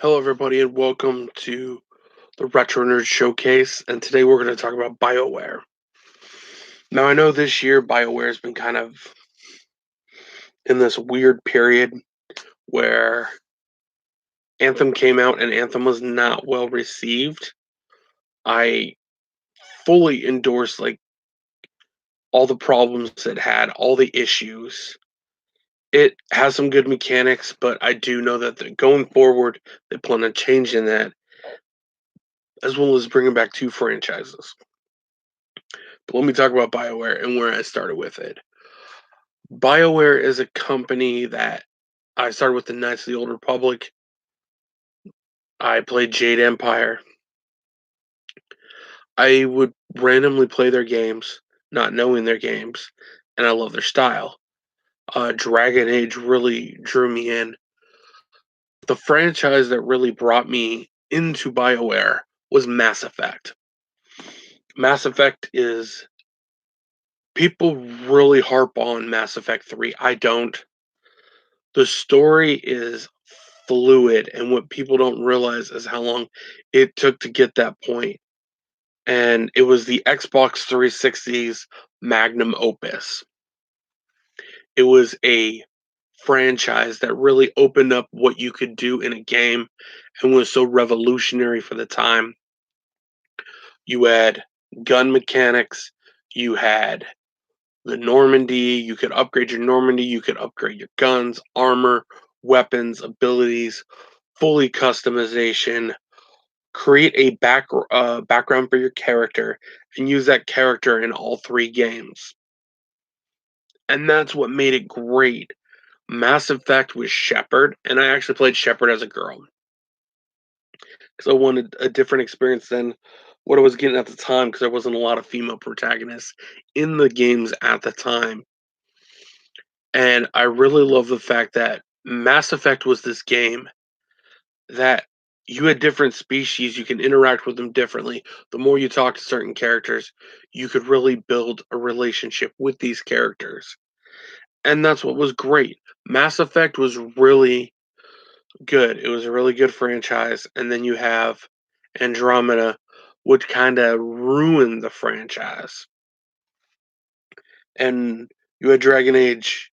Hello, everybody, and welcome to the Retro Nerd Showcase. And today we're going to talk about bioware. Now, I know this year bioware has been kind of in this weird period where Anthem came out and Anthem was not well received. I fully endorse all the problems it had, all the issues. It has some good mechanics, but I do know that going forward, they plan on changing that as well as bringing back two franchises. But let me talk about BioWare and where I started with it. BioWare is a company that I started with the Knights of the Old Republic. I played Jade Empire. I would randomly play their games, not knowing their games, and I love their style. Dragon Age really drew me in. The franchise that really brought me into BioWare was Mass Effect. Mass Effect is people really harp on Mass Effect 3. I don't. The story is fluid, and what people don't realize is how long it took to get that point. And it was the Xbox 360's magnum opus. It was a franchise that really opened up what you could do in a game and was so revolutionary for the time. You had gun mechanics, you had the Normandy, you could upgrade your Normandy, you could upgrade your guns, armor, weapons, abilities, fully customization, create a background for your character, and use that character in all three games. And that's what made it great. Mass Effect was Shepard, and I actually played Shepard as a girl because I wanted a different experience than what I was getting at the time because there wasn't a lot of female protagonists in the games at the time. And I really love the fact that Mass Effect was this game that you had different species, you can interact with them differently. The more you talk to certain characters, you could really build a relationship with these characters. And that's what was great. Mass Effect was really good. It was a really good franchise. And then you have Andromeda, which kind of ruined the franchise. And you had Dragon Age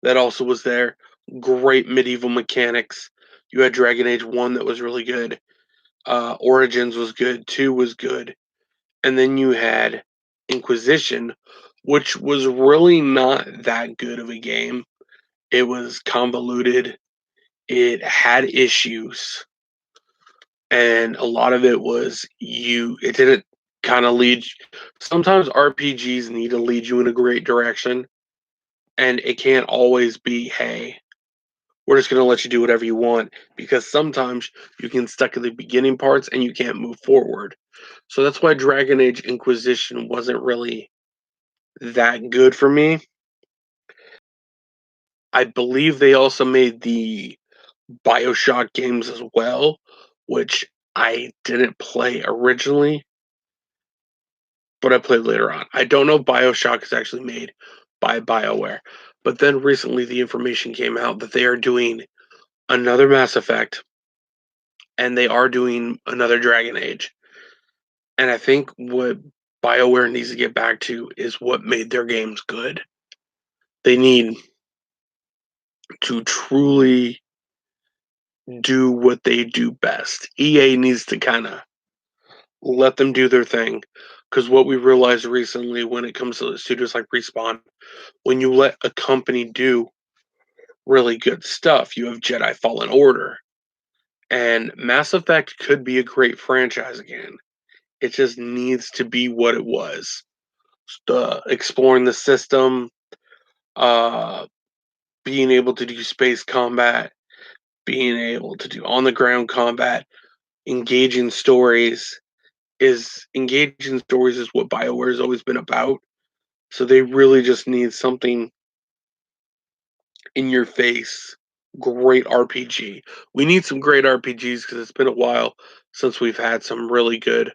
that also was there. Great medieval mechanics. You had Dragon Age 1 that was really good. Origins was good, 2 was good. And then you had Inquisition, which was really not that good of a game. It was convoluted, it had issues, and a lot of it was it didn't kind of lead. Sometimes RPGs need to lead you in a great direction, and it can't always be, hey, we're just going to let you do whatever you want, because sometimes you can stuck at the beginning parts and you can't move forward. So that's why Dragon Age Inquisition wasn't really that good for me. I believe they also made the BioShock games as well, which I didn't play originally, but I played later on. I don't know if BioShock is actually made by BioWare, but then recently the information came out that they are doing another Mass Effect and they are doing another Dragon Age. And I think what BioWare needs to get back to is what made their games good. They need to truly do what they do best. EA needs to kind of let them do their thing. Because what we realized recently when it comes to studios like Respawn, when you let a company do really good stuff, you have Jedi Fallen Order. And Mass Effect could be a great franchise again. It just needs to be what it was. Exploring the system, uh, being able to do space combat, being able to do on the ground combat, engaging stories is what BioWare has always been about. So they really just need something in your face, great RPG. We need some great RPGs because it's been a while since we've had some really good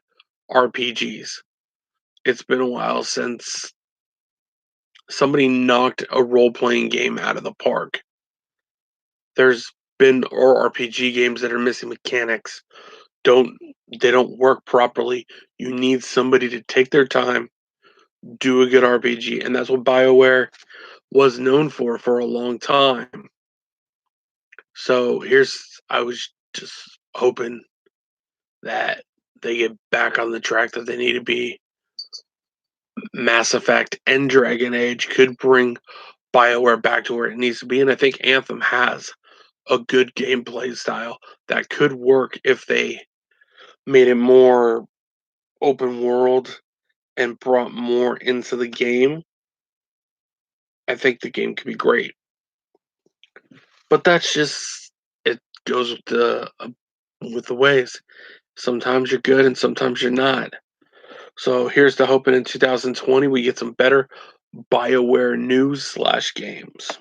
RPGs. It's been a while since somebody knocked a role playing game out of the park. There's been or RPG games that are missing mechanics. Don't they don't work properly. You need somebody to take their time, do a good RPG, and that's what BioWare was known for a long time. So I was just hoping that they get back on the track that they need to be. Mass Effect and Dragon Age could bring BioWare back to where it needs to be, and I think Anthem has a good gameplay style that could work if they made it more open world and brought more into the game. I think the game could be great. But that's just it goes with the ways. Sometimes you're good and sometimes you're not. So here's to hoping in 2020 we get some better BioWare news/games.